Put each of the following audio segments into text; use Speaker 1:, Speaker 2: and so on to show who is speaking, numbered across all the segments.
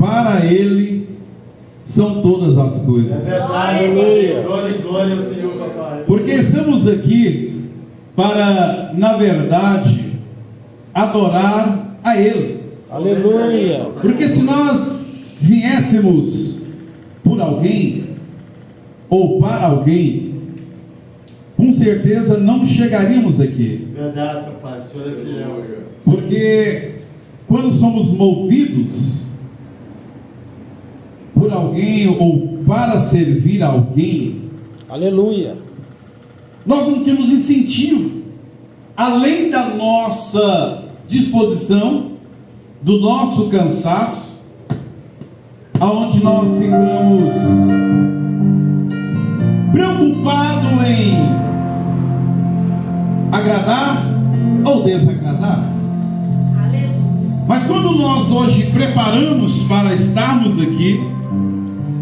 Speaker 1: para Ele são todas as coisas.
Speaker 2: Aleluia.
Speaker 3: Glória ao Senhor, papai.
Speaker 1: Porque estamos aqui para, na verdade, adorar a Ele.
Speaker 2: Aleluia.
Speaker 1: Porque se nós viéssemos por alguém ou para alguém, com certeza não chegaríamos aqui.
Speaker 3: Verdade, papai. O Senhor é fiel.
Speaker 1: Porque quando somos movidos por alguém ou para servir alguém,
Speaker 2: Aleluia.
Speaker 1: nós não temos incentivo, além da nossa disposição, do nosso cansaço, aonde nós ficamos preocupados em agradar ou desagradar. Mas quando nós hoje preparamos para estarmos aqui,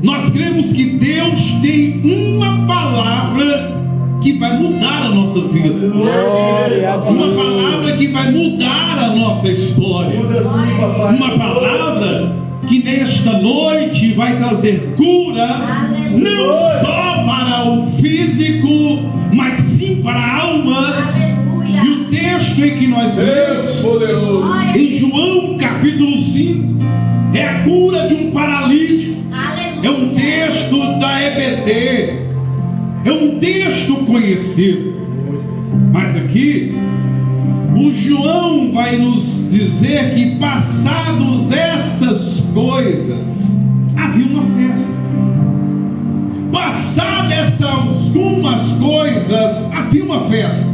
Speaker 1: nós cremos que Deus tem uma palavra que vai mudar a nossa vida.
Speaker 2: Glória a Deus.
Speaker 1: Uma palavra que vai mudar a nossa história.
Speaker 3: Muda sim, papai.
Speaker 1: Uma palavra que nesta noite vai trazer cura, não só para o físico, mas sim para a alma. E o texto em que nós lemos, em João capítulo 5, é a cura de um paralítico. É um texto da EBD, é um texto conhecido. Mas aqui, o João vai nos dizer que passados essas coisas, havia uma festa. Passadas essas algumas coisas, havia uma festa.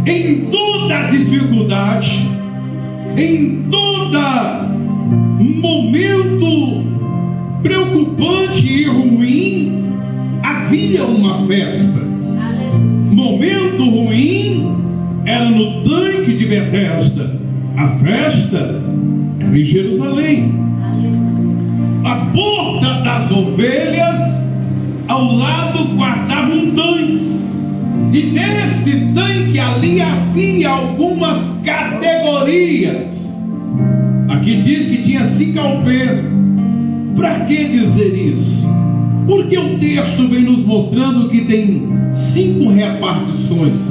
Speaker 1: Em toda a dificuldade, em todo momento preocupante e ruim, havia uma festa. Momento ruim era no tanque de Betesda. A festa era em Jerusalém. A porta das ovelhas, ao lado guardava um tanque. E nesse tanque ali havia algumas categorias. Aqui diz que tinha 5 alpendres. Para que dizer isso? Porque o texto vem nos mostrando que tem 5 repartições.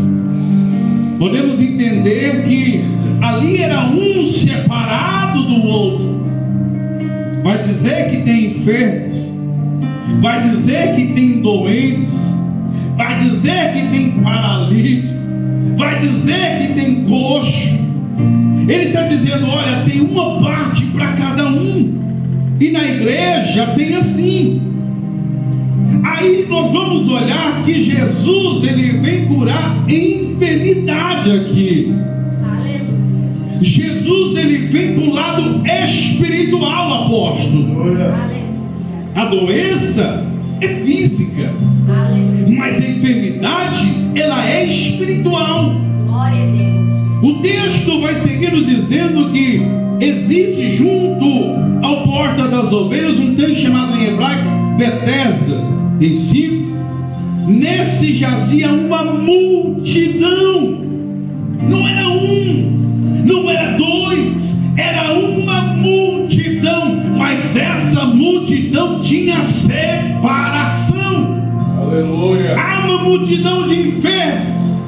Speaker 1: Podemos entender que ali era um separado do outro. Vai dizer que tem enfermos, vai dizer que tem doentes, vai dizer que tem paralítico, vai dizer que tem coxo. Ele está dizendo, olha, tem uma parte para cada um. E na igreja tem assim. Aí nós vamos olhar que Jesus, ele vem curar enfermidade aqui. Jesus, ele vem para o lado espiritual, apóstolo. A doença é física, mas a enfermidade, ela é espiritual.
Speaker 4: Glória a Deus.
Speaker 1: O texto vai seguir nos dizendo que existe junto ao porta das ovelhas um tanque chamado em hebraico Betesda. Tem 5. Nesse jazia uma multidão. Não era um, não era 2, era uma multidão. Mas essa multidão tinha separação.
Speaker 5: Aleluia.
Speaker 1: Há uma multidão de enfermos,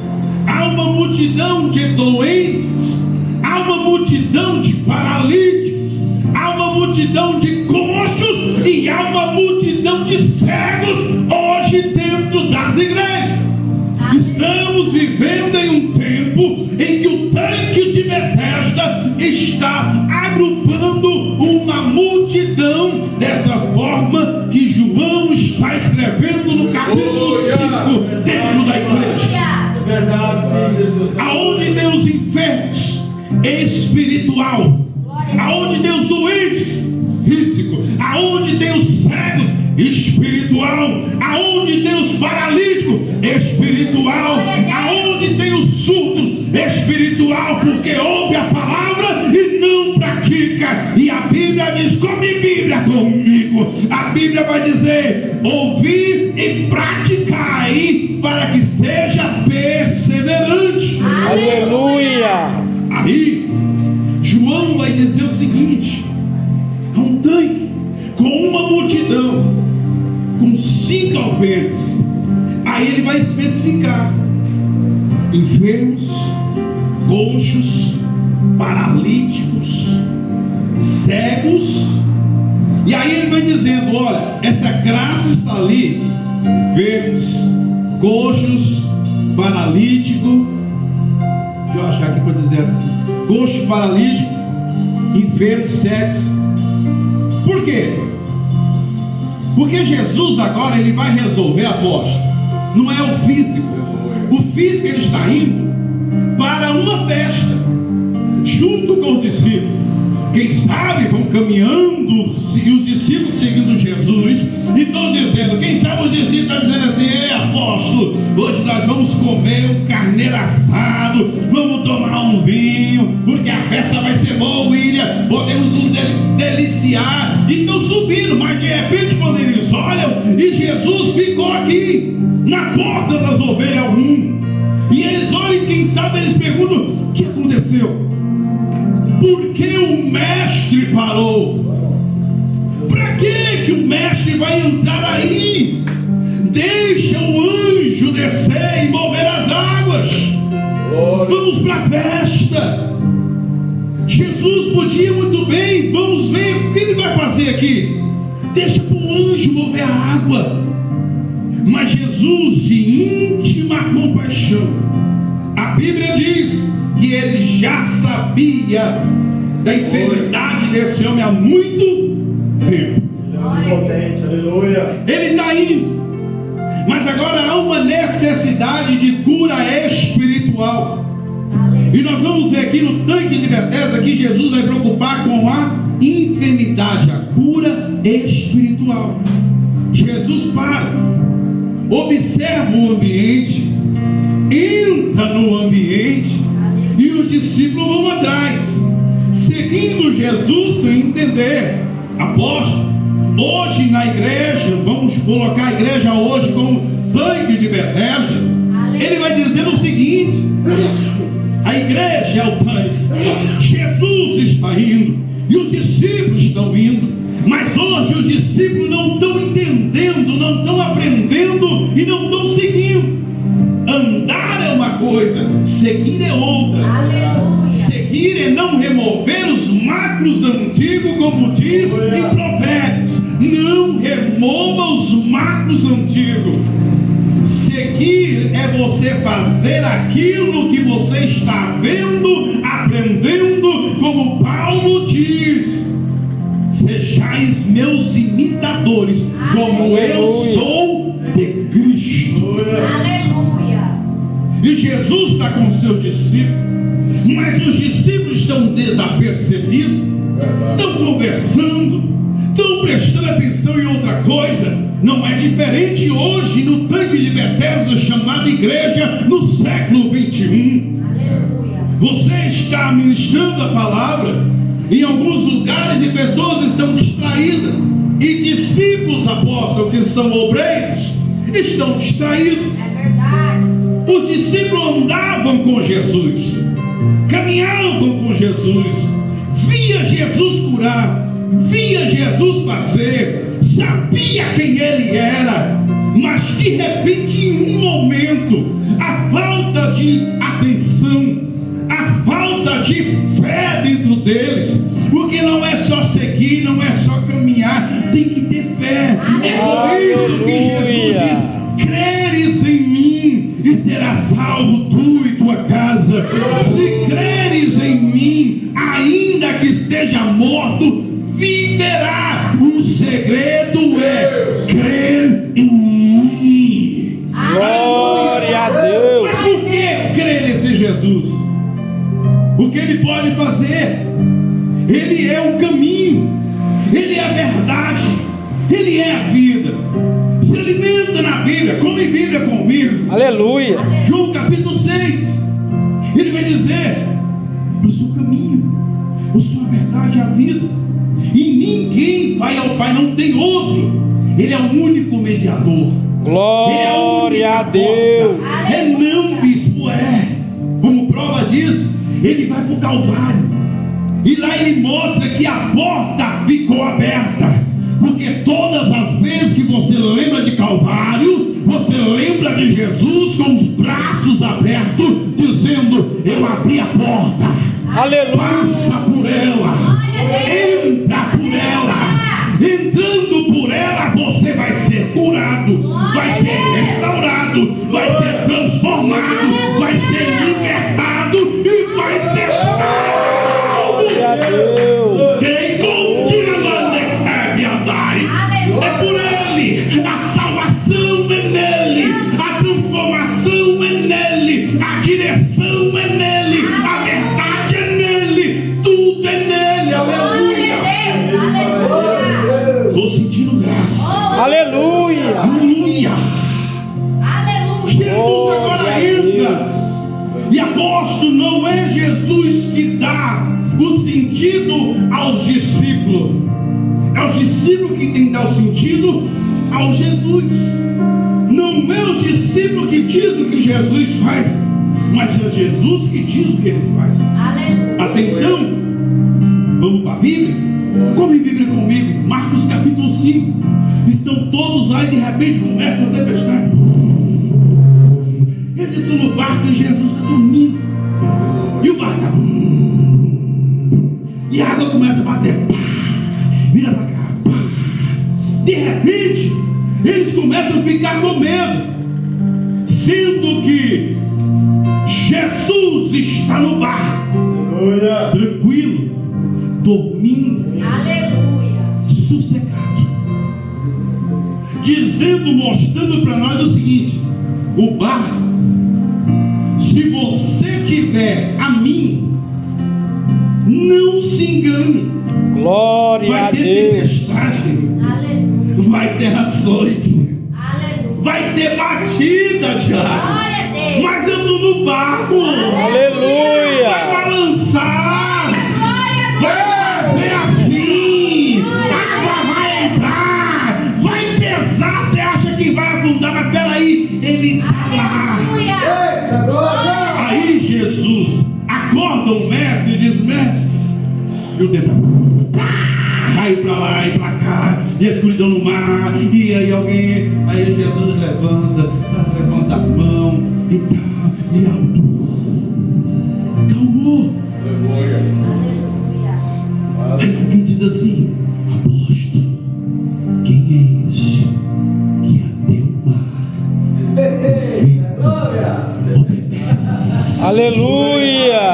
Speaker 1: há uma multidão de doentes, há uma multidão de paralíticos, há uma multidão de coxos e há uma multidão de cegos hoje dentro das igrejas. Estamos vivendo em um tempo em que o tanque de Betesda está agrupando uma multidão dessa forma que João está escrevendo no capítulo 5 dentro da igreja.
Speaker 3: É verdade, sim, Jesus.
Speaker 1: Aonde Deus enfermos, espiritual. Aonde Deus doentes, físico. Aonde Deus cegos, espiritual. Aonde Deus paralítico, espiritual. Aonde Deus surdos, espiritual. Porque ouve a palavra e não pratica. E a Bíblia diz, come Bíblia comigo. A Bíblia vai dizer, ouvir e praticai, para que seja perseverante.
Speaker 2: Aleluia.
Speaker 1: Aí, João vai dizer o seguinte: há um tanque multidão com 5 alpenes. Aí ele vai especificar: enfermos, coxos, paralíticos, cegos. E aí ele vai dizendo: olha, essa graça está ali. Enfermos, coxos, paralítico. Deixa eu achar aqui para dizer assim: coxo, paralítico, enfermos, cegos. Por quê? Porque Jesus agora ele vai resolver, apóstolo, não é o físico. O físico ele está indo para uma festa junto com os discípulos. Quem sabe vão caminhando e os discípulos seguindo Jesus e estão dizendo, quem sabe os discípulos estão dizendo assim: ei, apóstolo, hoje nós vamos comer um carneiro assado, vamos tomar um vinho, porque a festa vai ser boa, William, podemos nos deliciar. E estão subindo, mas de repente quando eles olham, e Jesus ficou aqui na porta das ovelhas 1, e eles olham e quem sabe eles perguntam: o que aconteceu? Por que o mestre parou? Para que o mestre vai entrar aí? Deixa o anjo descer e mover as águas. Vamos para a festa. Jesus podia muito bem, vamos ver o que ele vai fazer aqui. Deixa para o anjo mover a água. Mas Jesus, de íntima compaixão, a Bíblia diz que ele já sabia da enfermidade desse homem há muito tempo.
Speaker 3: Aleluia.
Speaker 1: Ele está indo, mas agora há uma necessidade de cura espiritual. E nós vamos ver aqui no tanque de Betesda que Jesus vai preocupar com a enfermidade, a cura espiritual. Jesus para, observa o ambiente, entra no ambiente, e os discípulos vão atrás, seguindo Jesus sem entender. Apóstolo, hoje na igreja, vamos colocar a igreja hoje como tanque de Betesda. Ele vai dizer o seguinte: a igreja é o tanque, Jesus está indo e os discípulos estão indo, mas hoje os discípulos não estão entendendo, não estão aprendendo e não estão seguindo. Andar é uma coisa, seguir é outra. Aleluia. Seguir é não remover os macros antigos, como diz em Provérbios. Não remova os macros antigos. Seguir é você fazer aquilo que você está vendo, aprendendo, como Paulo diz: sejais meus imitadores, como eu sou de Cristo.
Speaker 4: Aleluia.
Speaker 1: E Jesus está com os seus discípulos, mas os discípulos estão desapercebidos, estão conversando, estão prestando atenção em outra coisa. Não é diferente hoje no tanque de Betesda, chamada igreja no século 21.
Speaker 4: Aleluia.
Speaker 1: Você está ministrando a palavra em alguns lugares e pessoas estão distraídas, e discípulos, apóstolos, que são obreiros, estão distraídos.
Speaker 4: É verdade.
Speaker 1: Os discípulos andavam com Jesus, caminhavam com Jesus, via Jesus curar, via Jesus fazer, sabia quem ele era, mas de repente, em um momento, a falta de atenção, a falta de fé dentro deles, porque não é só seguir, não é só caminhar, tem que ter fé. É por isso que Jesus diz: creres em mim e serás salvo tu e tua casa. Se creres em mim, ainda que esteja morto, viverá. O segredo é crer em mim.
Speaker 2: Glória a Deus.
Speaker 1: Mas por que crer nesse Jesus? O que ele pode fazer? Ele é o caminho, ele é a verdade, ele é a vida. Se alimenta na Bíblia, come Bíblia comigo.
Speaker 2: Aleluia.
Speaker 1: João capítulo 6, ele vai dizer: eu sou o caminho, eu sou a verdade e a vida, e ninguém vai ao Pai, não tem outro. Ele é o único mediador.
Speaker 2: Glória a Deus.
Speaker 1: É não, bispo, é. Como prova disso, ele vai para o Calvário, e lá ele mostra que a porta ficou aberta, porque todas Calvário, você lembra de Jesus com os braços abertos, dizendo: eu abri a porta.
Speaker 2: Aleluia.
Speaker 1: Passa por ela, entra por ela. Entrando por ela, você vai ser curado, vai ser restaurado, vai ser transformado, vai ser libertado e vai ser salvo.
Speaker 2: Glória a Deus.
Speaker 1: Quem continua deve andar. É por ele, a salvação é nele, a transformação é nele, a direção é nele, a verdade é nele, tudo é nele. Aleluia. Estou sentindo graça.
Speaker 2: Aleluia.
Speaker 1: Aleluia. Jesus agora entra. E apóstolo, não é Jesus que dá o sentido aos discípulos. É os discípulos que tem que dar o sentido ao Jesus. Não é os discípulos que dizem o que Jesus faz, mas é Jesus que diz o que eles fazem. Até então, vamos para a Bíblia? Come Bíblia comigo, Marcos capítulo 5. Estão todos lá e de repente começa a tempestade. Eles estão no barco e Jesus está dormindo. E o barco está. E a água começa a bater. Pá, vira para cá. Pá. De repente, eles começam a ficar com medo. Sendo que Jesus está no barco.
Speaker 3: Aleluia.
Speaker 1: Tranquilo. Dormindo. Sossegado. Dizendo, mostrando para nós o seguinte: o barco, se você tiver a mim, não se engane.
Speaker 2: Glória
Speaker 1: Vai
Speaker 2: a
Speaker 1: ter
Speaker 2: Deus.
Speaker 1: tempestade, vai ter açoite, vai ter batida, Tiago. Mas eu estou no barco.
Speaker 2: Aleluia.
Speaker 1: Vai balançar, vai fazer assim, a água vai entrar, vai pesar. Você acha que vai afundar, mas peraí, ele está lá.
Speaker 3: Eita, glória.
Speaker 1: Aí Jesus acorda o mestre e diz: mestre, e o tempo vai para lá e para cá, e a escuridão no mar, e aí alguém, aí Jesus levanta a mão e tal, e alto, calmou. Aí alguém diz assim: apóstolo, quem é esse que até o mar obedece?
Speaker 2: Aleluia.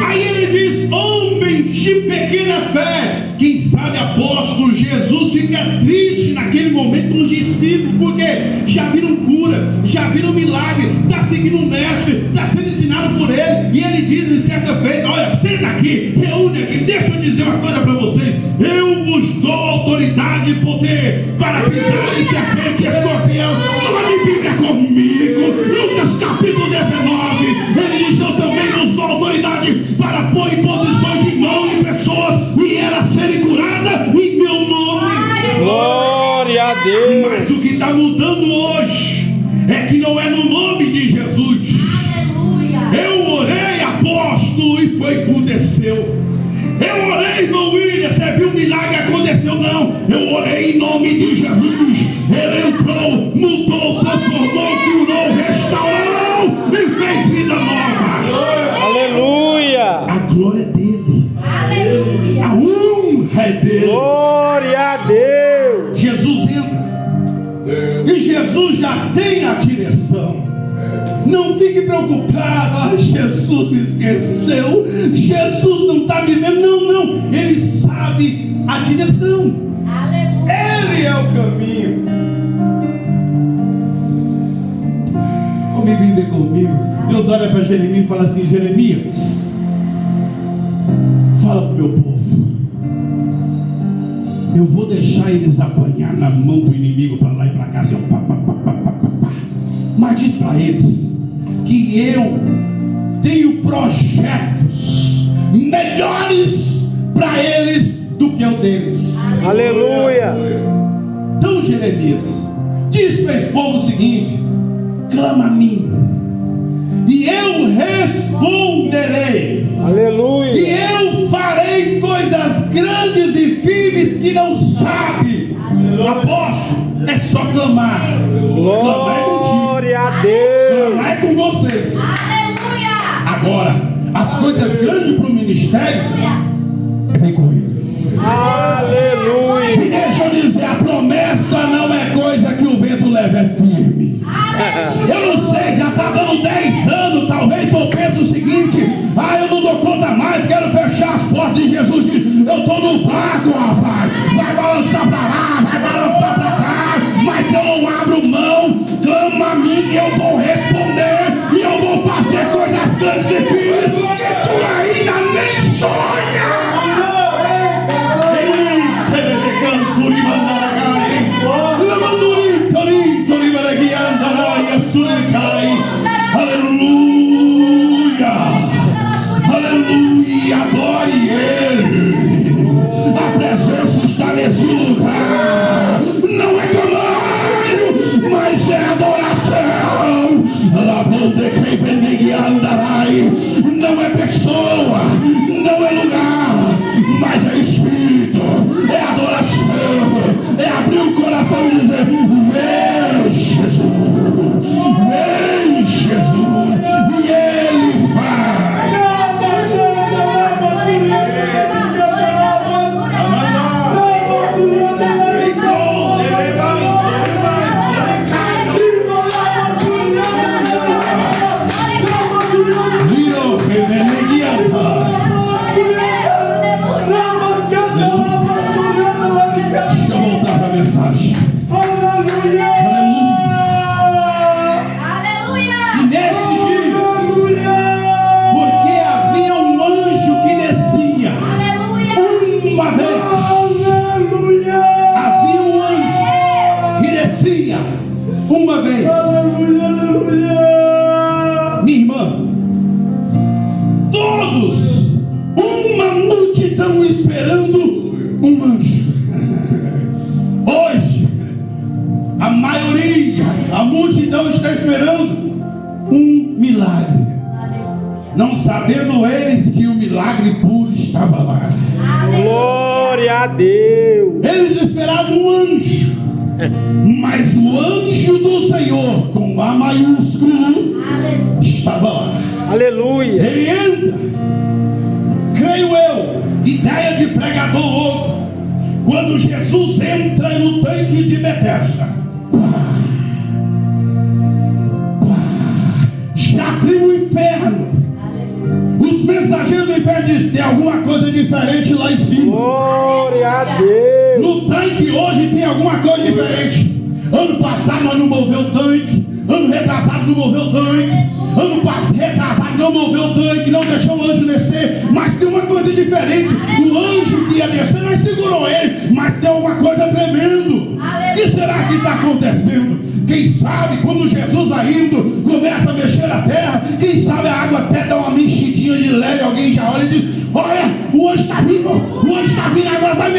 Speaker 1: Aí ele diz: homens de pequena fé. Quem sabe, apóstolo, Jesus fica triste naquele momento com os discípulos, porque já viram cura, já viram milagre, está seguindo o mestre, está sendo ensinado por ele. E ele diz em certa feita: olha, senta aqui, reúne aqui, deixa eu dizer uma coisa para vocês. Eu vos dou autoridade e poder para pisar em serpente e escorpião. Olha a Bíblia comigo, Lucas capítulo 19. Ele diz: eu também vos dou autoridade para pôr em posições de mão em pessoas e elas serem curadas em meu nome.
Speaker 2: Glória a Deus.
Speaker 1: Mas o que está mudando hoje é que não é no nome de Jesus. Eu orei, apóstolo, e foi aconteceu. Eu orei, irmão William, você viu o milagre, aconteceu? Não, eu orei em nome de Jesus. Ele entrou, mudou, transformou, curou, restaurou e fez vida nova.
Speaker 2: Aleluia.
Speaker 1: A glória é dele, a honra é dele.
Speaker 2: Glória a Deus.
Speaker 1: Jesus entra e Jesus já tem a direção. Não fique preocupado: Jesus me esqueceu, Jesus não está me vendo. Não, ele sabe a direção. Ele é o caminho. Come Bíblia comigo. Deus olha para Jeremias e fala assim: Jeremias, fala para o meu povo, eu vou deixar eles apanhar na mão do inimigo para lá e para cá, assim, pá, pá, pá, pá, pá, pá, pá. Mas diz para eles que eu tenho projetos melhores para eles do que o deles.
Speaker 2: Aleluia.
Speaker 1: Então, Jeremias, diz para esse povo o seguinte: clama a mim e eu responderei.
Speaker 2: Aleluia.
Speaker 1: E eu farei coisas grandes e firmes que não sabe. Apóstolo, é só clamar. Clamar é contigo.
Speaker 2: Glória a Deus.
Speaker 1: Clamar é com vocês.
Speaker 4: Aleluia.
Speaker 1: Agora, as coisas grandes para o ministério, vem com ele. E
Speaker 2: Aleluia.
Speaker 1: deixa eu dizer, a promessa não é coisa que o vento leva, é firme. Eu não sei, já está dando 10 anos, talvez eu pense o seguinte: eu não dou conta mais, quero fechar as portas de Jesus. Eu estou no barco, rapaz. Vai balançar para lá, vai balançar para cá, mas eu não abro mão. Clama a mim, eu vou responder e eu vou fazer coisas grandes e firmes que tu ainda nem sonha. Aleluia, aleluia, adore ele. A presença está nesse lugar. Não é tamanho, mas é adoração. Não é pessoa, não é lugar, mas é espírito, é adoração, é abrir o coração e dizer: vem Jesus, vem Jesus, e ele faz. Deixa eu voltar para a mensagem. Aleluia. E nesses dias, porque havia um anjo que descia uma vez. Havia um anjo que descia uma vez. Minha irmã, todos, uma multidão esperando um anjo. Hoje, a maioria, a multidão está esperando um milagre, não sabendo eles que o milagre puro estava lá.
Speaker 2: Glória a Deus.
Speaker 1: Eles esperavam um anjo, mas o anjo do Senhor, com A maiúsculo, estava lá.
Speaker 2: Aleluia.
Speaker 1: Ele entra, creio eu, ideia de pregador louco. Quando Jesus entra no tanque de Betesda, já abriu o inferno. Os mensageiros do inferno dizem: tem alguma coisa diferente lá em cima.
Speaker 2: Glória a Deus.
Speaker 1: No tanque hoje tem alguma coisa diferente. Ano passado nós não moveu o tanque. Ano retrasado não moveu o tanque. Ano passado retrasado não moveu o tanque. Não deixou o anjo descer. Mas tem uma coisa diferente. O anjo que ia descer, nós segurou ele. Mas tem uma coisa tremenda. O que será que está acontecendo? Quem sabe quando Jesus ainda começa a mexer a terra, quem sabe a água até dá uma mexidinha de leve. Alguém já olha e diz: olha, o anjo está vindo. O anjo está vindo agora, vai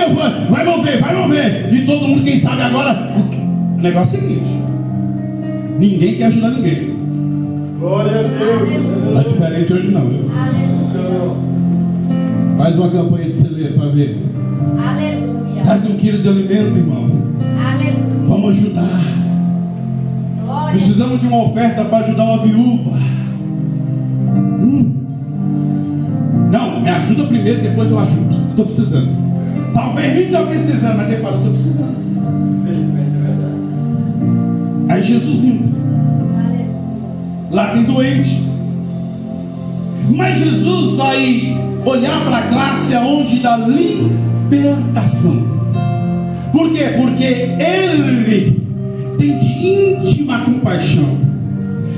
Speaker 1: mover, vai mover. E todo mundo, quem sabe agora. O negócio é o seguinte: ninguém quer ajudar ninguém.
Speaker 3: Glória a Deus.
Speaker 1: Está diferente hoje não, viu? Faz uma campanha de celeiro para ver.
Speaker 4: Aleluia.
Speaker 1: Traz 1 quilo de alimento, irmão.
Speaker 4: Aleluia.
Speaker 1: Vamos ajudar.
Speaker 4: Glória.
Speaker 1: Precisamos de uma oferta para ajudar uma viúva. Não, me ajuda primeiro, depois eu ajudo. Estou precisando. Talvez nem estou precisando, mas ele fala: estou precisando.
Speaker 3: Infelizmente é verdade.
Speaker 1: Aí Jesus entra. Lá tem doentes. Mas Jesus vai olhar para a classe aonde dá libertação. Por quê? Porque ele tem de íntima compaixão.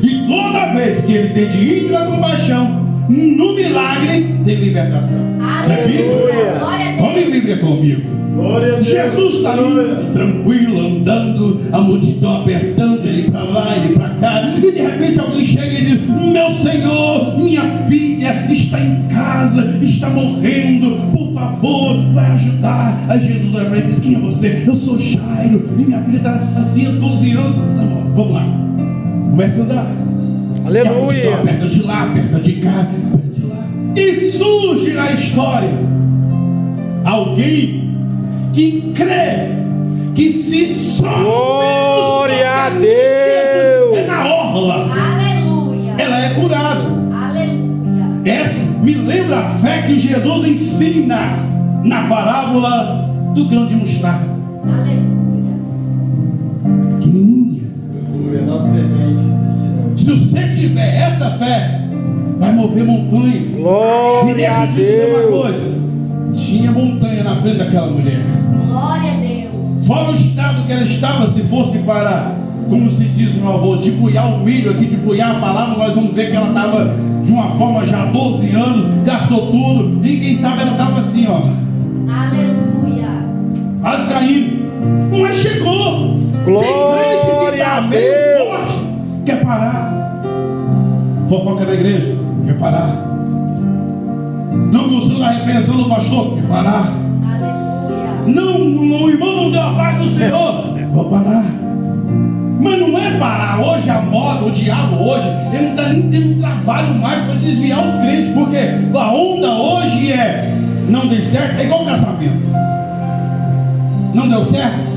Speaker 1: E toda vez que ele tem de íntima compaixão, no milagre tem libertação.
Speaker 2: Aleluia.
Speaker 1: Vamos em Bíblia comigo.
Speaker 3: Glória a Deus.
Speaker 1: Jesus está indo, tranquilo, andando, a multidão apertando ele para lá, ele para cá, e de repente alguém chega e diz: meu Senhor, minha filha está em casa, está morrendo, por favor, vai ajudar. Aí Jesus olha para ele e diz: quem é você? Eu sou Jairo, e minha filha está assim há 12 anos. Tá bom, vamos lá. Começa a andar.
Speaker 2: Aleluia.
Speaker 1: Aperta de lá, aperta de cá, aperta de lá. E surge na história alguém que crê que se sobe
Speaker 2: Glória a Deus.
Speaker 1: é na orla,
Speaker 4: Aleluia.
Speaker 1: ela é curada.
Speaker 4: Aleluia.
Speaker 1: Essa me lembra a fé que Jesus ensina na parábola do grão de mostarda.
Speaker 4: Aleluia.
Speaker 1: Pequenininha.
Speaker 3: Aleluia. Nossa semente existirá.
Speaker 1: Se você tiver essa fé, vai mover montanha. E
Speaker 2: Glória
Speaker 1: deixa
Speaker 2: a
Speaker 1: eu te dizer uma
Speaker 2: Deus.
Speaker 1: coisa: tinha montanha na frente daquela mulher.
Speaker 4: Glória a Deus.
Speaker 1: Fora o estado que ela estava, se fosse para, como se diz no meu avô, de buiar o milho aqui, de buiar a palavra, nós vamos ver que ela estava de uma forma já há 12 anos, gastou tudo, e quem sabe ela estava assim, ó,
Speaker 4: Aleluia.
Speaker 1: as caindo. Mas chegou.
Speaker 2: Glória
Speaker 1: Tem crente que tá
Speaker 2: a
Speaker 1: meio
Speaker 2: Deus.
Speaker 1: forte, quer parar. Fofoca da igreja, quer parar. Não gostou da repreensão do pastor, quer parar.
Speaker 4: Aleluia.
Speaker 1: Não, o irmão não deu a paz do Senhor, vou parar. Mas não é parar. Hoje a moda, o diabo hoje, ele não está nem tendo trabalho mais para desviar os crentes, porque a onda hoje é não deu certo, é igual casamento. Não deu certo?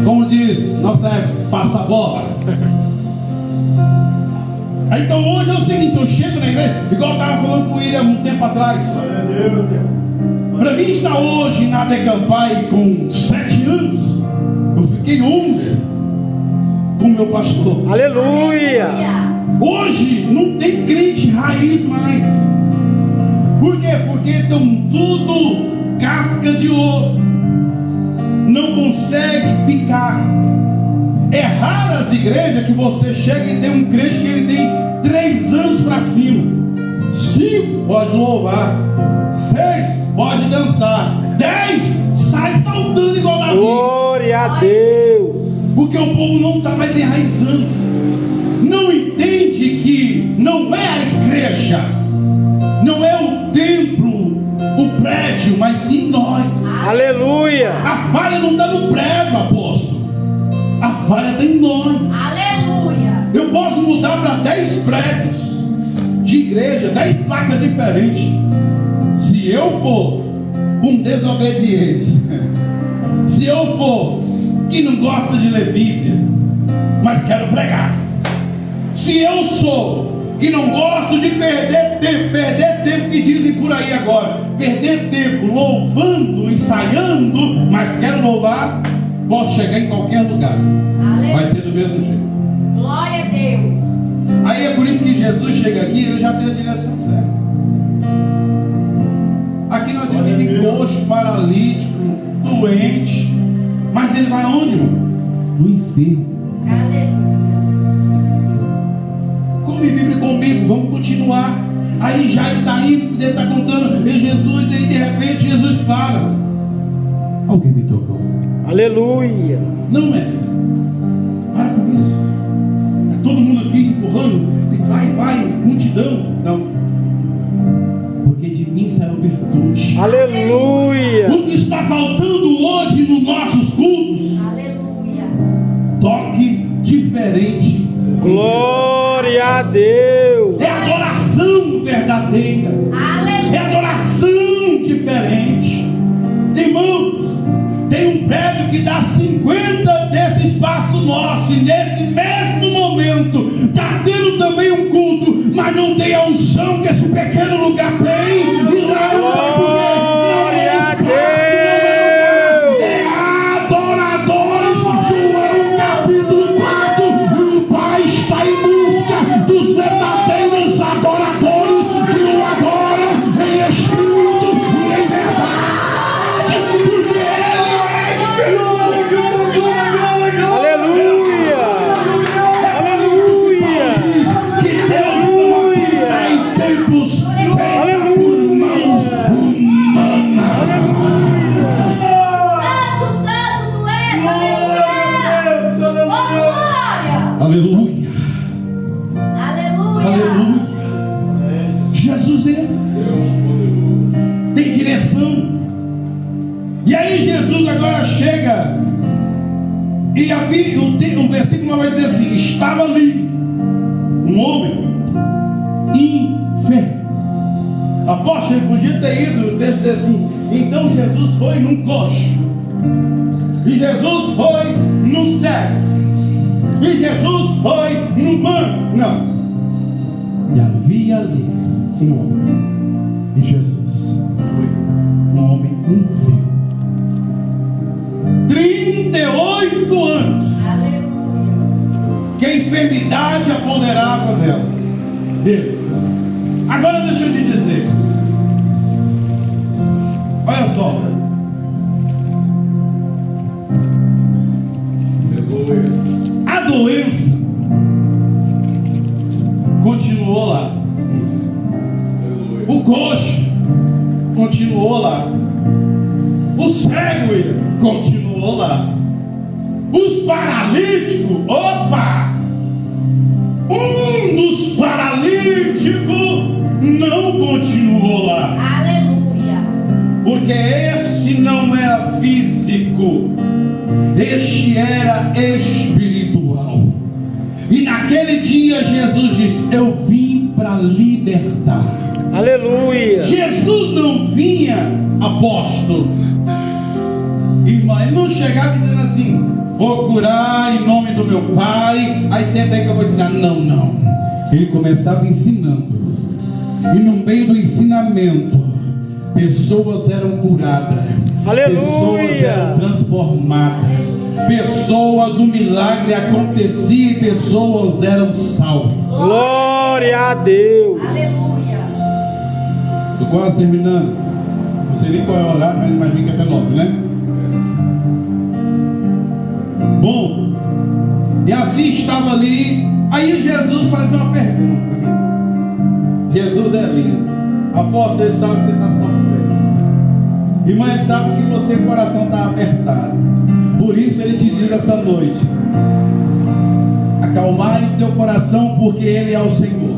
Speaker 1: Como diz nossa época, passa a bola. Aí, então hoje é o seguinte, eu chego na igreja, igual eu estava falando com o William um tempo atrás.
Speaker 3: Glória a Deus, Senhor.
Speaker 1: Para mim estar hoje na Decampai com 7 anos, eu fiquei 11 com meu pastor.
Speaker 2: Aleluia.
Speaker 1: Hoje não tem crente raiz mais. Por quê? Porque estão tudo casca de ovo. Não consegue ficar. É raro as igrejas que você chega e tem um crente que ele tem 3 anos para cima. 5 pode louvar. 6 pode dançar. 10 sai saltando igual Davi.
Speaker 2: Glória a Deus.
Speaker 1: Porque o povo não está mais enraizando. Não entende que não é a igreja, não é o templo, o prédio, mas sim nós.
Speaker 2: Aleluia.
Speaker 1: A falha não está no prédio, apóstolo. A falha está em nós.
Speaker 4: Aleluia.
Speaker 1: Eu posso mudar para 10 prédios de igreja, 10 placas diferentes. Se eu for um desobediente, se eu for que não gosta de ler Bíblia, mas quero pregar, se eu sou que não gosto de perder tempo que dizem por aí agora, perder tempo louvando, ensaiando, mas quero louvar, posso chegar em qualquer lugar, vai ser do mesmo jeito.
Speaker 4: Glória a Deus.
Speaker 1: Aí é por isso que Jesus chega aqui e ele já tem a direção certa. Aqui nós vemos que tem coxo, paralítico, doente, mas ele vai onde, irmão? No enfermo.
Speaker 4: Aleluia.
Speaker 1: Come Bíblia comigo, vamos continuar. Aí Jairo está indo, ele está contando, e Jesus, e de repente Jesus para. Alguém me tocou.
Speaker 2: Aleluia.
Speaker 1: Não, mestre, para com isso. É todo mundo aqui empurrando, e vai, multidão. Não, porque de mim saiu virtude.
Speaker 2: Aleluia.
Speaker 1: O que está faltando hoje nos nossos cultos?
Speaker 4: Aleluia.
Speaker 1: Toque diferente.
Speaker 2: Glória a Deus.
Speaker 1: É adoração verdadeira. É adoração diferente. Irmãos, tem um prédio que dá 50 desse espaço nosso, e nesse mesmo momento está tendo também um culto, mas não tem a unção que esse pequeno lugar tem, e lá não tem porque não é espaço, não é adoradores. João capítulo 4, o Pai está em busca dos verdadeiros adoradores que o adoram em espírito e em verdade, porque Ele é espírito.
Speaker 2: Aleluia. Aleluia.
Speaker 1: Que Deus está em tempos feitos por mãos humanas.
Speaker 4: Santo tu és. Aleluia. Oh, glória.
Speaker 1: Aleluia.
Speaker 4: Aleluia.
Speaker 1: Aleluia. Jesus entra. Tem direção. E aí Jesus agora chega. E o versículo vai dizer assim: estava ali um homem enfermo. Apóstolo, ele podia ter ido, o texto diz assim: então Jesus foi num coxo. E Jesus foi no cego. E Jesus foi no banco. Não. E havia ali um homem. E Jesus foi um homem enfermo. 38 anos. Que a enfermidade apoderava dele. Agora deixa eu te dizer. Olha só. A doença continuou lá. O coxo continuou lá. O cego continuou lá. Os paralíticos, opa! Um dos paralíticos não continuou lá.
Speaker 4: Aleluia.
Speaker 1: Porque esse não era físico, este era espiritual. E naquele dia Jesus disse: eu vim para libertar.
Speaker 2: Aleluia.
Speaker 1: Jesus não vinha, apóstolo, irmã, ele não chegava dizendo assim: vou curar em nome do meu Pai, aí senta aí que eu vou ensinar. Não. Ele começava ensinando. E no meio do ensinamento, pessoas eram curadas.
Speaker 2: Aleluia.
Speaker 1: Pessoas eram transformadas. Pessoas, o milagre acontecia e pessoas eram salvas.
Speaker 2: Glória a Deus.
Speaker 4: Aleluia.
Speaker 1: Estou quase terminando. Não sei nem qual é o horário, mas imagina que até 9, né? Bom, e assim estava ali. Aí Jesus faz uma pergunta. Jesus é lindo. Apóstolo, ele sabe que você está sofrendo. Irmã, ele sabe que o coração está apertado. Por isso ele te diz essa noite: acalmai o teu coração, porque ele é o Senhor.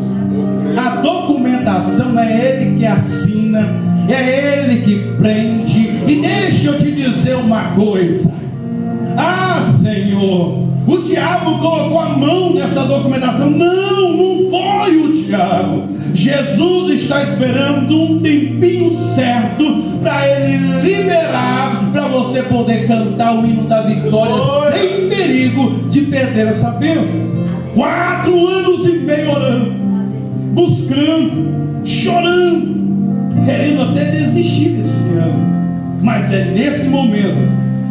Speaker 1: A documentação é ele que assina, é ele que prende. E deixa eu te dizer uma coisa: ah, Senhor, o diabo colocou a mão nessa documentação. Não foi o diabo. Jesus está esperando um tempinho certo para ele liberar, para você poder cantar o hino da vitória sem perigo de perder essa bênção. 4 anos e meio orando, buscando, chorando, querendo até desistir desse ano. Mas é nesse momento,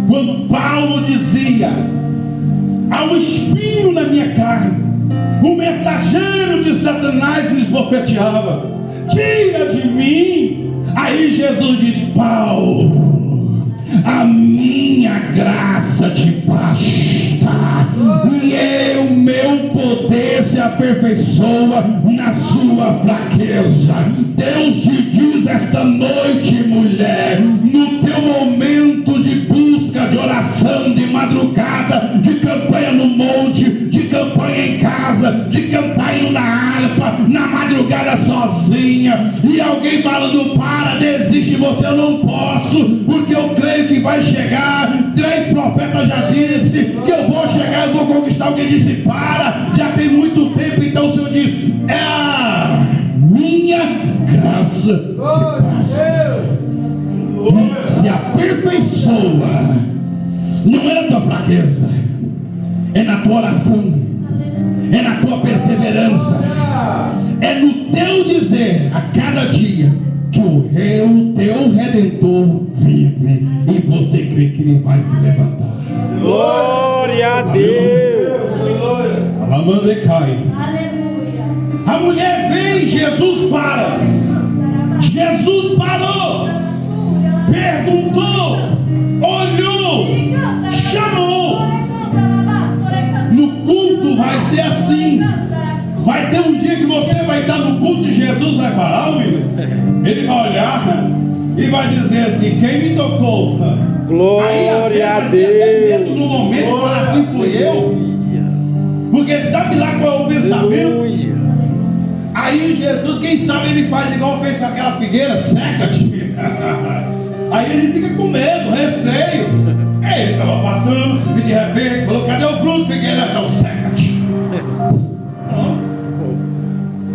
Speaker 1: quando Paulo dizia: há um espinho na minha carne, o mensageiro de Satanás me esbofeteava, tira de mim. Aí Jesus diz: Paulo, a minha graça te basta, e o meu poder se aperfeiçoa na sua fraqueza. Deus te diz esta noite, mulher, no teu momento de busca, de oração, de madrugada, de campanha no monte, de campanha em casa, de cantar hino na harpa, na madrugada sozinha, e alguém falando: para, desiste. Você: eu não posso, porque eu creio que vai chegar. 3 profetas já disse que eu vou chegar, eu vou conquistar. Alguém disse: para, já tem muito tempo. Então o Senhor diz: é a minha graça te basta. Se aperfeiçoa, não é na tua fraqueza, é na tua oração, é na tua perseverança, é no teu dizer a cada dia que o teu Redentor vive, e você crê que ele vai se levantar.
Speaker 2: Glória a Deus.
Speaker 1: Alamande cai.
Speaker 4: Aleluia.
Speaker 1: A mulher vem, Jesus para. Jesus parou, perguntou, olhou, chamou. No culto vai ser assim. Vai ter um dia que você vai estar no culto e Jesus vai parar, William. Ele vai olhar e vai dizer assim: quem me tocou?
Speaker 2: Glória a
Speaker 1: Aí até medo
Speaker 2: Deus.
Speaker 1: no momento, fala assim: fui eu. Porque sabe lá qual é o pensamento?
Speaker 2: Aleluia.
Speaker 1: Aí Jesus, quem sabe ele faz igual fez com aquela figueira: seca-te. Aí ele fica com medo, receio. Aí ele estava passando e de repente falou: cadê o fruto, figueira? Então seca-te.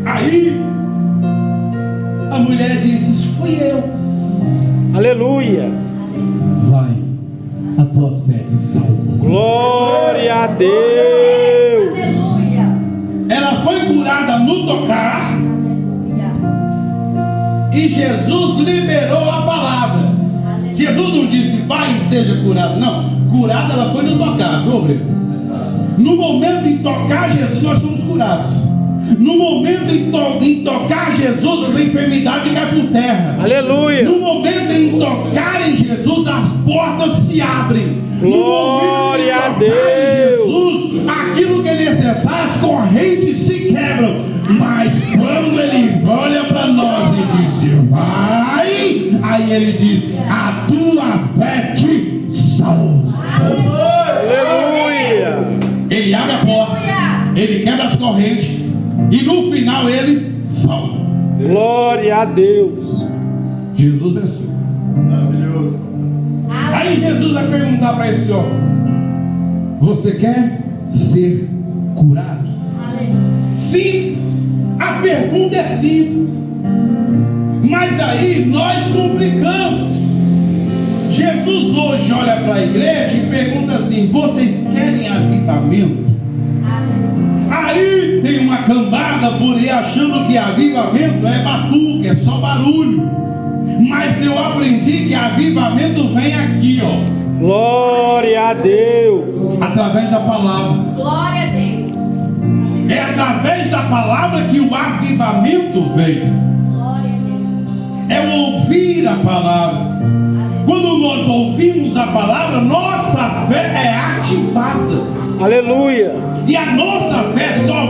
Speaker 1: Aí a mulher disse: fui eu.
Speaker 2: Aleluia.
Speaker 1: Vai, a tua fé te salvou.
Speaker 2: Glória a Deus.
Speaker 4: Aleluia.
Speaker 1: Ela foi curada no tocar
Speaker 4: Aleluia.
Speaker 1: e Jesus liberou a palavra. Jesus não disse, vai e seja curado. Não, curada ela foi no tocar, viu, obreiro? No momento em tocar Jesus, nós somos curados. No momento em tocar Jesus, as enfermidades caem por terra.
Speaker 2: Aleluia.
Speaker 1: No momento em tocar em Jesus, as portas se abrem.
Speaker 2: Glória a
Speaker 1: No momento em tocar
Speaker 2: Deus.
Speaker 1: em Jesus, aquilo que é necessário, as correntes se quebram. Mas quando Ele olha para nós e diz, vai, aí Ele diz, a tua fé te salva.
Speaker 2: Aleluia.
Speaker 1: Ele abre a porta, Ele quebra as correntes e no final Ele salva.
Speaker 2: Glória a Deus.
Speaker 1: Jesus é assim.
Speaker 3: Maravilhoso.
Speaker 1: Aí Jesus vai perguntar para esse homem, você quer ser curado? Simples. A pergunta é simples, mas aí nós complicamos. Jesus hoje olha para a igreja e pergunta assim, vocês querem avivamento? Aí tem uma cambada por aí achando que avivamento é batuque, é só barulho. Mas eu aprendi que avivamento vem aqui, ó.
Speaker 2: Glória a Deus.
Speaker 1: Através da palavra.
Speaker 4: Glória a Deus.
Speaker 1: É através da palavra que o avivamento vem.
Speaker 4: Glória a Deus.
Speaker 1: É o ouvir a palavra. Quando nós ouvimos a palavra, nossa fé é ativada.
Speaker 2: Aleluia.
Speaker 1: E a nossa fé só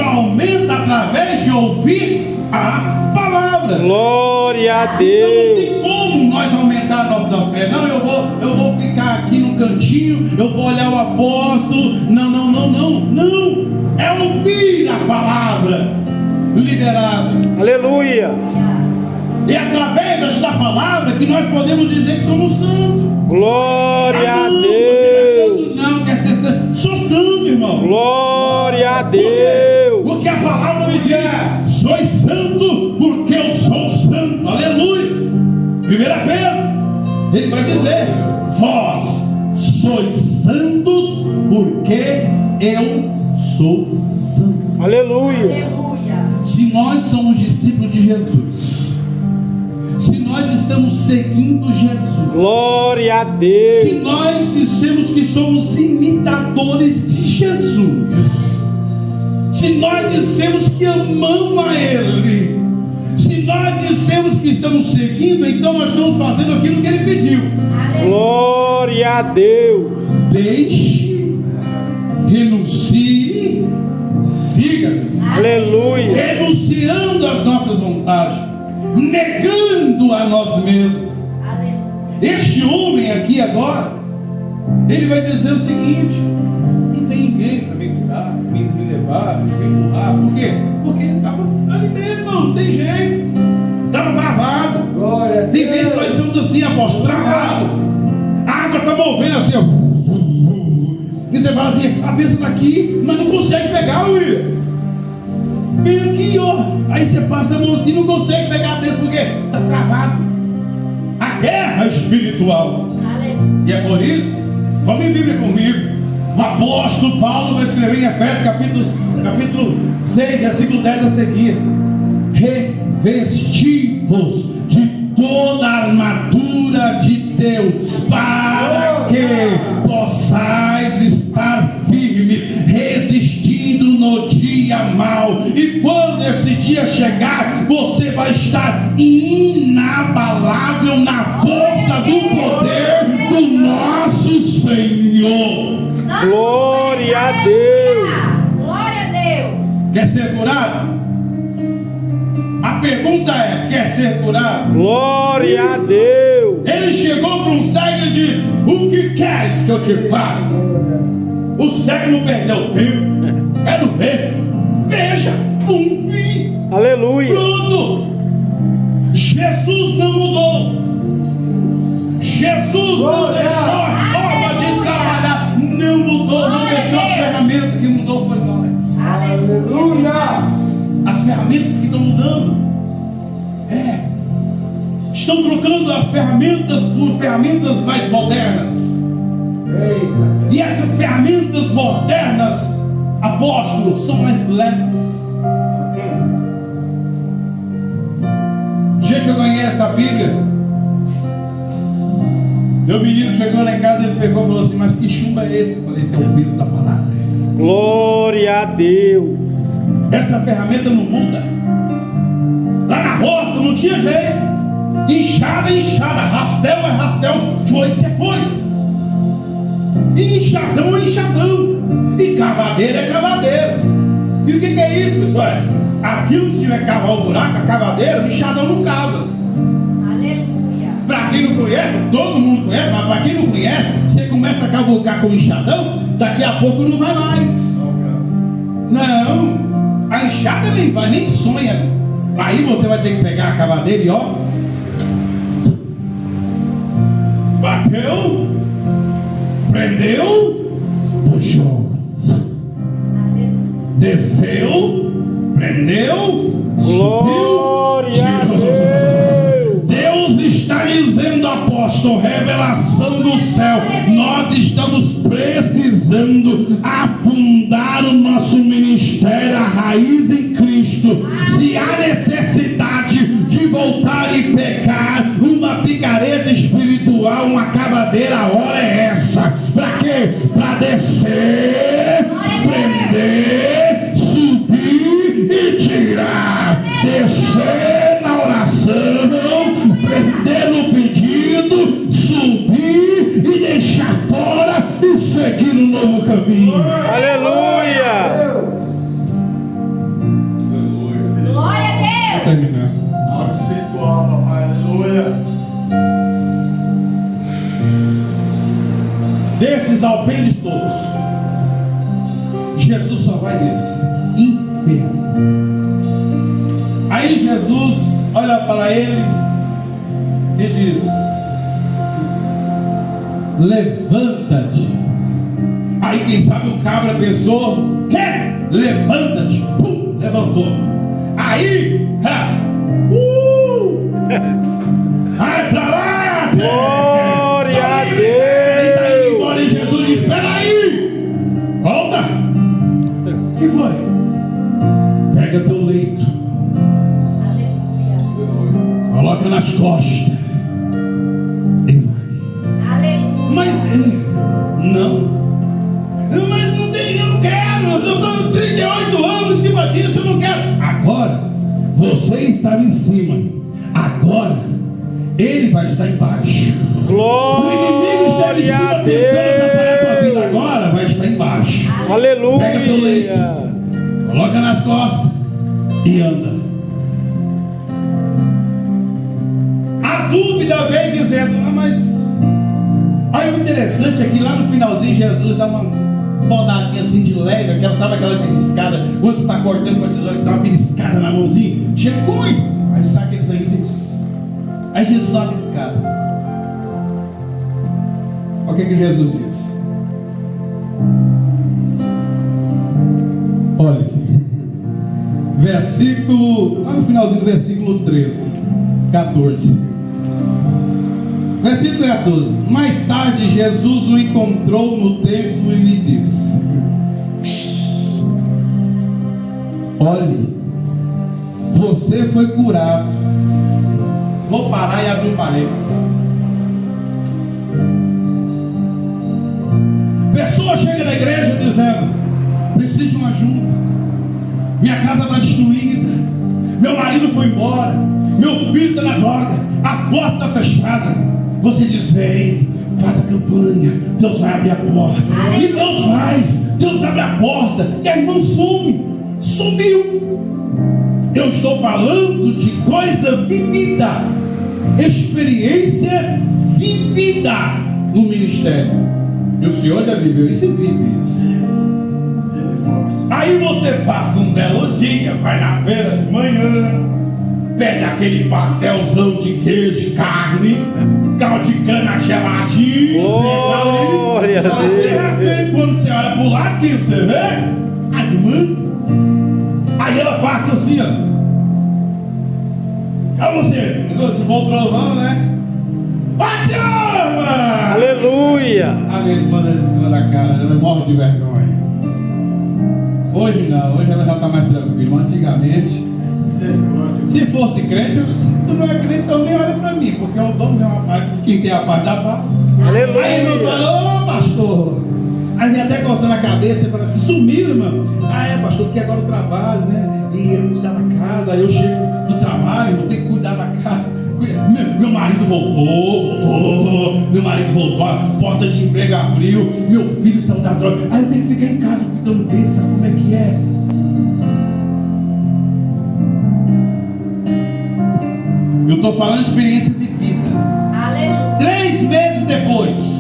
Speaker 1: aumenta através de ouvir a palavra.
Speaker 2: Glória a
Speaker 1: Não
Speaker 2: Deus.
Speaker 1: tem como nós aumentar a nossa fé. Não, eu vou ficar aqui no cantinho, eu vou olhar o apóstolo. Não. É ouvir a palavra liberada.
Speaker 2: Aleluia.
Speaker 1: É através desta palavra que nós podemos dizer que somos santos.
Speaker 2: Glória a
Speaker 1: Não,
Speaker 2: Deus.
Speaker 1: você não é santo, não, quer ser santo. Sou santo, irmão.
Speaker 2: Glória a
Speaker 1: Por quê?
Speaker 2: Deus.
Speaker 1: Porque a palavra me diz, sois santo porque eu sou santo. Aleluia. 1 Pedro, ele vai dizer, vós sois santos porque eu sou santo.
Speaker 2: Aleluia.
Speaker 4: Aleluia.
Speaker 1: Se nós somos discípulos de Jesus, se nós estamos seguindo Jesus,
Speaker 2: Glória a
Speaker 1: se
Speaker 2: Deus.
Speaker 1: nós dissemos que somos imitadores de Jesus, se nós dissemos que amamos a Ele, se nós dissemos que estamos seguindo, então nós estamos fazendo aquilo que Ele pediu.
Speaker 2: Glória a Deus.
Speaker 1: Deixe, renuncie, siga.
Speaker 2: Aleluia.
Speaker 1: Renunciando às nossas vontades, negando a nós mesmos. Este homem aqui agora, ele vai dizer o seguinte: não tem ninguém para me curar, me levar, me empurrar. Por quê? Porque ele estava ali mesmo, irmão, não tem jeito, estava travado.
Speaker 3: Glória a Deus.
Speaker 1: Tem vezes que nós estamos assim, apóstolo, travado. A água está movendo assim, ó. E você fala assim, a bênção está aqui, mas não consegue pegar, William. Bem aqui, ó. Aí você passa a mão assim, não consegue pegar a bênção, porque está travado. A guerra espiritual. E é por isso, vamos em Bíblia comigo. O apóstolo Paulo vai escrever em Efésios capítulo 6, versículo 10 a seguir: revesti-vos de toda a armadura de Deus, para que possais estar firmes, resistindo no dia mau. E quando esse dia chegar, você vai estar inabalável na força do poder do nosso Senhor.
Speaker 2: Glória a Deus.
Speaker 4: Glória a Deus.
Speaker 1: Quer ser curado? A pergunta é: quer ser curado?
Speaker 2: Glória a Deus.
Speaker 1: Ele chegou para um cego e disse: o que queres que eu te faça? O cego não perdeu tempo. Quero ver. Veja.
Speaker 2: Aleluia.
Speaker 1: Pronto. Jesus não mudou. Jesus não deixou a forma de trabalhar. Não mudou, não deixou as ferramentas. Que mudou foi nós.
Speaker 3: Aleluia.
Speaker 1: As ferramentas que estão mudando. Estão trocando as ferramentas por ferramentas mais modernas.
Speaker 3: Eita.
Speaker 1: E essas ferramentas modernas, apóstolos, são mais leves. O dia que eu ganhei essa Bíblia, meu menino chegou lá em casa, ele pegou e falou assim: mas que chumbo é esse? Eu falei: esse é o peso da palavra.
Speaker 2: Glória a Deus.
Speaker 1: Essa ferramenta não muda. Lá na roça não tinha jeito. Enxada é enxada, rastel é rastel, foice é foice. E enxadão é enxadão. E cavadeira é cavadeira. E o que é isso, pessoal? Aquilo que tiver que cavar o buraco, a cavadeira, o enxadão não cava.
Speaker 4: Aleluia.
Speaker 1: Para quem não conhece, todo mundo conhece, mas para quem não conhece, você começa a cavucar com o enxadão, daqui a pouco não vai mais. Não, a enxada nem vai, nem sonha. Aí você vai ter que pegar a cavadeira e ó, bateu, prendeu, puxou, desceu, prendeu,
Speaker 2: Glória a
Speaker 1: subiu,
Speaker 2: Deus.
Speaker 1: Deus está dizendo, apóstolo, revelação do céu. Nós estamos precisando afundar o nosso ministério, a raiz em Cristo. Se há necessidade de voltar e pecar, uma picareta espiritual, uma cavadeira, a hora é essa. Para quê? Para descer, prender, subir e tirar. Descer na oração, prender no pedido, subir e deixar fora e seguir um novo caminho.
Speaker 2: Aleluia.
Speaker 4: Glória a Deus.
Speaker 1: Terminar.
Speaker 3: Algo espiritual, papai. Aleluia.
Speaker 1: Desses alpendes todos, Jesus só vai nesse enfermo. Aí Jesus olha para ele e diz: levanta-te. Aí quem sabe o cabra pensou: quê? Levanta-te. Pum, levantou. Aí, vai pra lá.
Speaker 2: Glória a
Speaker 1: Ele tá indo
Speaker 2: Deus.
Speaker 1: embora e Jesus diz: espera aí, volta. O que foi? Pega teu leito,
Speaker 4: Aleluia.
Speaker 1: coloca nas costas e vai.
Speaker 4: Aleluia.
Speaker 1: Mas não. Mas não tem, eu não quero. Eu estou 38 anos em cima disso, eu não quero. Agora você estava em cima. Agora ele vai estar embaixo. O inimigo esteve em
Speaker 2: Glória
Speaker 1: cima
Speaker 2: a
Speaker 1: tentando atrapalhar a tua vida.
Speaker 2: Deus.
Speaker 1: Agora vai estar embaixo. Pega teu leito,
Speaker 2: Aleluia.
Speaker 1: coloca nas costas e anda. A dúvida vem dizendo: mas aí o interessante é que lá no finalzinho Jesus dá uma podadinha assim de leve, aquela, sabe aquela beliscada, quando você está cortando com a tesoura que dá uma beliscada na mãozinha, chega, ui, aí sai aquele sangue assim. Aí Jesus dá uma beliscada. Olha o que Jesus diz. Olha, versículo, lá no finalzinho do versículo 14. Versículo 14. Mais tarde Jesus o encontrou no templo e lhe disse: olhe, você foi curado. Vou parar e abrir um parênteses. Pessoa chega na igreja dizendo: preciso de uma ajuda, minha casa está destruída, meu marido foi embora, meu filho está na droga, a porta está fechada. Você diz: vem, faz a campanha, Deus vai abrir a porta. E Deus faz, Deus abre a porta, e a irmã sumiu. Eu estou falando de coisa vivida, experiência vivida no ministério. E o senhor já viveu isso e vive isso. Aí você passa um belo dia, vai na feira de manhã, pede aquele pastelzão de queijo e carne, caldo de cana geladinho.
Speaker 2: Glória a Deus.
Speaker 1: De repente, quando você olha pro lado, quem você vê? A irmã. Aí ela passa assim, ó. Aí você for o trovão, né? Pode ser, irmã!
Speaker 2: Aleluia. Aleluia.
Speaker 1: A minha esposa de cima da cara, ela morre de vergonha. Hoje não, hoje ela já está mais tranquila. Mas antigamente,
Speaker 3: Misericórdia.
Speaker 1: se fosse crente, tu não é crente, então nem olha para mim, porque eu dou meu rapaz, quem tem a paz da paz.
Speaker 2: Aleluia.
Speaker 1: Aí meu falou, ô pastor. Aí vem até coçando a cabeça e fala assim, sumiu, irmão. Ah, é, pastor, porque agora eu trabalho, né? E eu cuidar da casa. Aí eu chego do trabalho, eu tenho que cuidar da casa. Meu marido voltou. Meu marido voltou, a porta de emprego abriu. Meu filho saiu da droga. Aí eu tenho que ficar em casa cuidando dele, sabe como é que é? Eu estou falando de experiência de vida.
Speaker 4: Aleluia.
Speaker 1: 3 meses depois,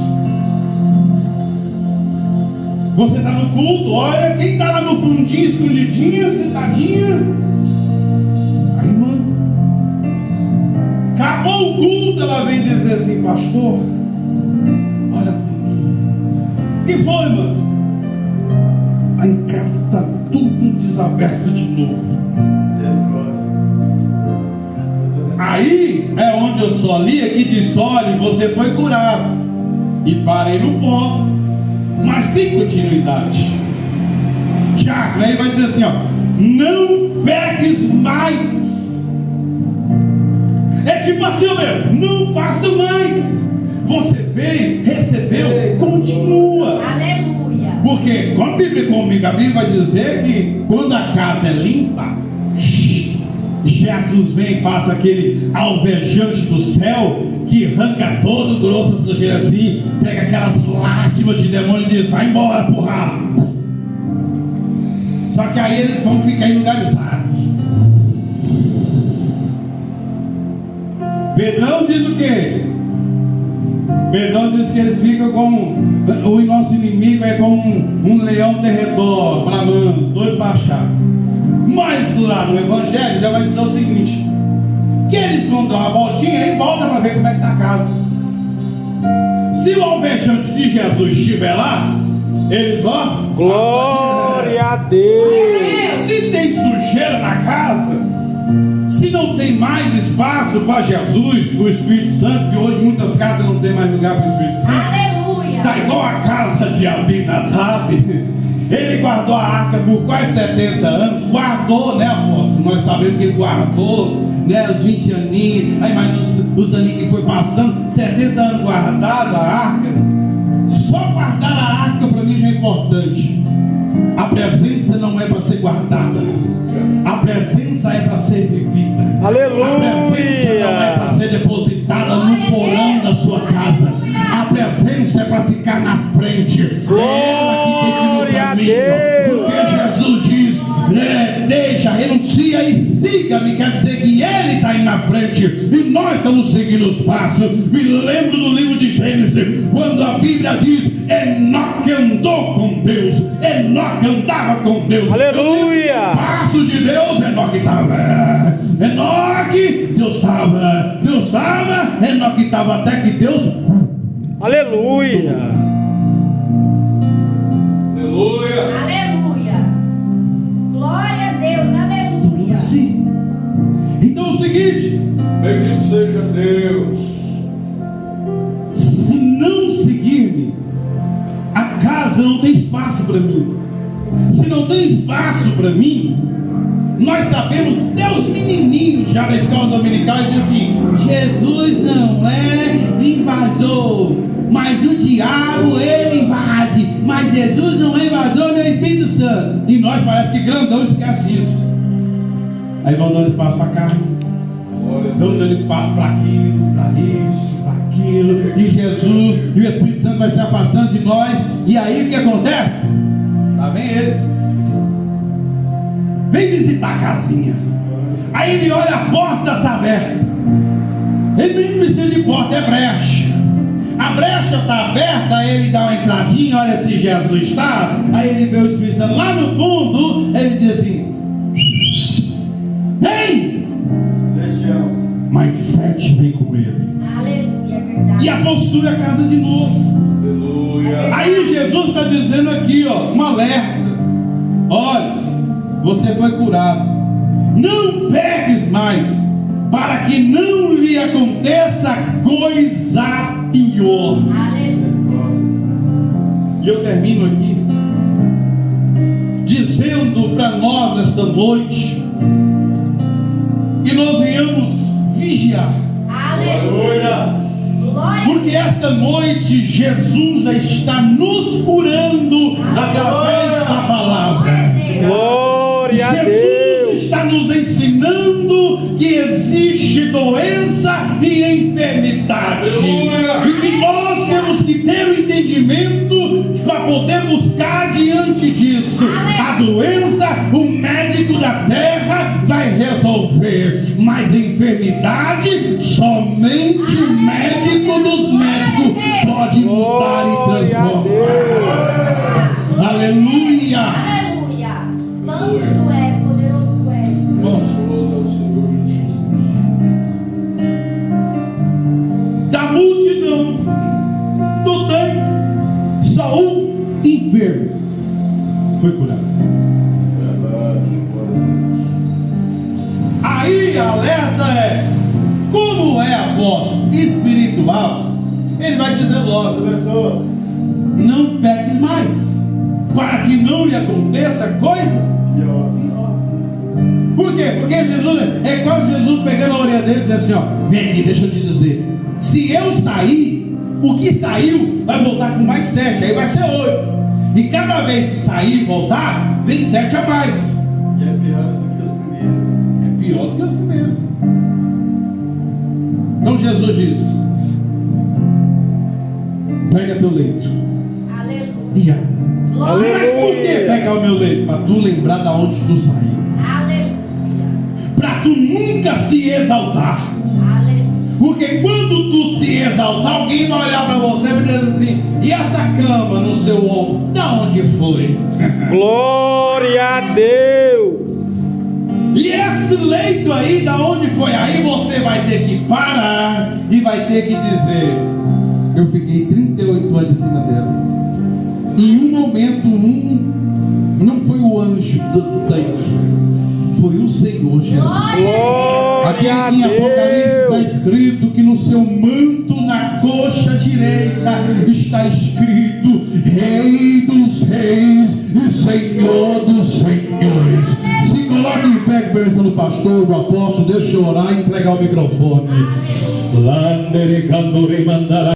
Speaker 1: você está no culto, olha, quem está lá no fundinho, escondidinha, sentadinha. Aí, mano, acabou o culto, ela vem dizer assim, pastor, olha por mim. O que foi, mano? Aí em casa está tudo desaverso de novo.
Speaker 3: Misericórdia.
Speaker 1: Aí é onde eu só li aqui diz, olha, você foi curado. E parei no ponto. Mas tem continuidade. Tiago, aí vai dizer assim, ó, não peques mais. É tipo assim, meu, não faça mais. Você veio, recebeu, continua.
Speaker 4: Aleluia.
Speaker 1: Porque quando a Bíblia comigo, a Bíblia vai dizer que quando a casa é limpa, Jesus vem e passa aquele alvejante do céu que arranca todo o grosso da sujeira assim, pega aquelas lástimas de demônio e diz, vai embora pro rabo. Só que aí eles vão ficar enlugarizados. Pedrão diz o quê? Pedrão diz que eles ficam como o nosso inimigo é como um leão derredor, bramando, doido para achar. Mas lá no Evangelho já vai dizer o seguinte, que eles vão dar uma voltinha e volta para ver como é que está a casa. Se o alvejante de Jesus estiver lá, eles ó,
Speaker 2: Glória a Deus.
Speaker 1: se tem sujeira na casa, se não tem mais espaço para Jesus, o Espírito Santo, que hoje muitas casas não tem mais lugar para o Espírito Santo,
Speaker 4: Aleluia.
Speaker 1: está igual a casa de Abinadab. Ele guardou a arca por quase 70 anos, guardou, né, apóstolo? Nós sabemos que ele guardou, né, os 20 aninhos, aí mais os aninhos que foi passando, 70 anos guardada a arca. Só guardar a arca para mim já é importante. A presença não é para ser guardada, a presença é para ser vivida.
Speaker 2: Aleluia.
Speaker 1: A presença não é para ser depositada no porão da sua casa. A presença é para ficar na frente.
Speaker 2: Glória a Deus.
Speaker 1: Porque Jesus diz, deixa, renuncia e siga-me. Quer dizer que Ele está aí na frente e nós estamos seguindo os passos. Me lembro do livro de Gênesis, quando a Bíblia diz, Enoque andou com Deus, Enoque andava com Deus.
Speaker 2: Aleluia.
Speaker 1: Passo de Deus, Enoque estava. Enoque, Deus estava. Enoque estava até que Deus.
Speaker 2: Aleluia.
Speaker 3: Aleluia.
Speaker 4: Aleluia. Glória a Deus. Aleluia.
Speaker 1: Assim. Então é o seguinte,
Speaker 3: Bendito seja Deus.
Speaker 1: se não seguir-me, a casa não tem espaço para mim. Se não tem espaço para mim, nós sabemos, Deus menininho já na escola dominical diz assim, Jesus não é invasor, mas o diabo ele invade, mas Jesus não é invasor nem Espírito Santo. E nós parece que grandão esquece isso. Aí vão dando espaço para cá, vão dando espaço para aquilo, para isso, para aquilo, e Jesus e o Espírito Santo vai se afastando de nós. E aí o que acontece? Lá vem eles, vem visitar a casinha. Aí ele olha, a porta está aberta. Ele nem precisa de porta, é brecha. A brecha está aberta, aí ele dá uma entradinha, olha se Jesus está. Aí ele vê o Espírito Santo lá no fundo, ele diz assim, vem!
Speaker 3: Legião.
Speaker 1: Mais 7 vem com ele.
Speaker 4: Aleluia. É verdade.
Speaker 1: E a possui a casa de novo.
Speaker 3: Aleluia.
Speaker 1: Aí Jesus está dizendo aqui, ó, um alerta. Olha, você foi curado. Não peques mais, para que não lhe aconteça coisa pior.
Speaker 4: Aleluia.
Speaker 1: E eu termino aqui dizendo para nós nesta noite que nós venhamos vigiar.
Speaker 4: Aleluia. Glória.
Speaker 1: Porque esta noite Jesus já está nos curando através da palavra.
Speaker 2: Glória a
Speaker 1: Jesus
Speaker 2: Deus.
Speaker 1: está nos ensinando que existe doença e enfermidade.
Speaker 3: Aleluia.
Speaker 1: E que nós temos que ter o entendimento para poder buscar diante disso. A doença, o médico da terra vai resolver. Mas a enfermidade, somente o médico dos médicos pode mudar e
Speaker 2: Glória a
Speaker 1: transformar.
Speaker 2: Deus.
Speaker 1: Aleluia.
Speaker 4: Aleluia. Santo tu és, poderoso tu és.
Speaker 3: Glorioso é o Senhor Jesus.
Speaker 1: Da multidão do tanque, só um enfermo foi curado.
Speaker 3: Verdade, glória a Deus.
Speaker 1: Aí a alerta é: como é apóstolo espiritual, ele vai dizer logo: pessoa, não peques mais, para que não lhe aconteça coisa pior. Por quê? Porque Jesus é quase Jesus pegando a orelha dele e dizendo assim: ó, vem aqui, deixa eu te dizer, se eu sair, o que saiu vai voltar com mais 7, aí vai ser 8. E cada vez que sair e voltar, vem 7 a mais.
Speaker 5: E é pior do que os primeiros.
Speaker 1: É pior do que os primeiros. Então Jesus diz: pega teu leito
Speaker 4: Aleluia.
Speaker 1: e anda.
Speaker 4: Glória.
Speaker 1: Mas por que pegar o meu leito? Para tu lembrar da onde tu saiu.
Speaker 4: Aleluia.
Speaker 1: Para tu nunca se exaltar.
Speaker 4: Aleluia.
Speaker 1: Porque quando tu se exaltar, alguém vai olhar para você e dizer assim: e essa cama no seu ombro, da onde foi?
Speaker 2: Glória a Deus.
Speaker 1: E esse leito aí, da onde foi? Aí você vai ter que parar e vai ter que dizer: eu fiquei 38 anos em cima dela. Em um momento, não foi o anjo do tanque, foi o Senhor Jesus. Aquele
Speaker 2: Glória a
Speaker 1: que em Apocalipse está
Speaker 2: Deus.
Speaker 1: escrito que no seu manto, na coxa direita, está escrito: Rei dos reis e Senhor dos senhores. Se coloque em pé, bênção do pastor, do apóstolo, deixa eu orar e entregar o microfone.